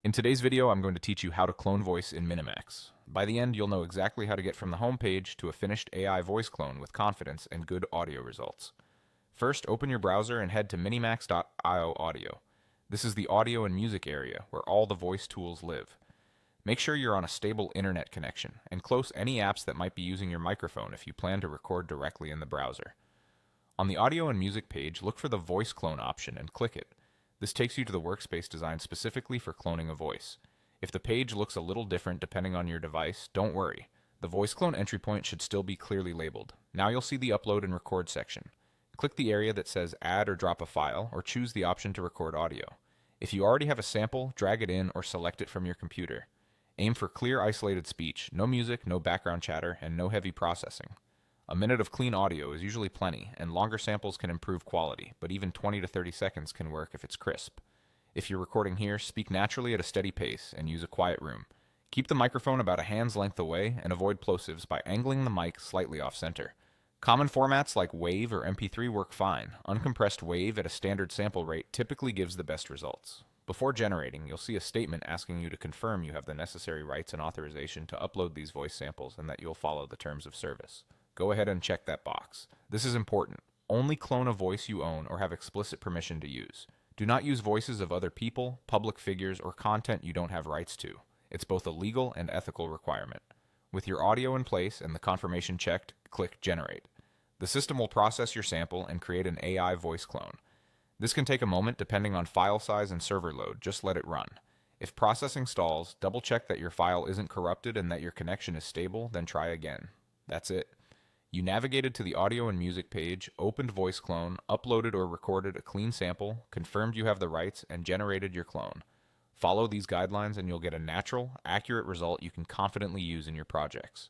In today's video, I'm going to teach you how to clone voice in MiniMax. By the end, you'll know exactly how to get from the home page to a finished AI voice clone with confidence and good audio results. First, open your browser and head to minimax.io audio. This is the audio and music area where all the voice tools live. Make sure you're on a stable internet connection and close any apps that might be using your microphone if you plan to record directly in the browser. On the audio and music page, look for the voice clone option and click it. This takes you to the workspace designed specifically for cloning a voice. If the page looks a little different depending on your device, don't worry. The voice clone entry point should still be clearly labeled. Now you'll see the upload and record section. Click the area that says add or drop a file, or choose the option to record audio. If you already have a sample, drag it in or select it from your computer. Aim for clear isolated speech, no music, no background chatter, and no heavy processing. A minute of clean audio is usually plenty, and longer samples can improve quality, but even 20 to 30 seconds can work if it's crisp. If you're recording here, speak naturally at a steady pace and use a quiet room. Keep the microphone about a hand's length away and avoid plosives by angling the mic slightly off center. Common formats like WAV or MP3 work fine. Uncompressed WAV at a standard sample rate typically gives the best results. Before generating, you'll see a statement asking you to confirm you have the necessary rights and authorization to upload these voice samples and that you'll follow the terms of service. Go ahead and check that box. This is important. Only clone a voice you own or have explicit permission to use. Do not use voices of other people, public figures, or content you don't have rights to. It's both a legal and ethical requirement. With your audio in place and the confirmation checked, click Generate. The system will process your sample and create an AI voice clone. This can take a moment depending on file size and server load. Just let it run. If processing stalls, double check that your file isn't corrupted and that your connection is stable, then try again. That's it. You navigated to the audio and music page, opened voice clone, uploaded or recorded a clean sample, confirmed you have the rights, and generated your clone. Follow these guidelines and you'll get a natural, accurate result you can confidently use in your projects.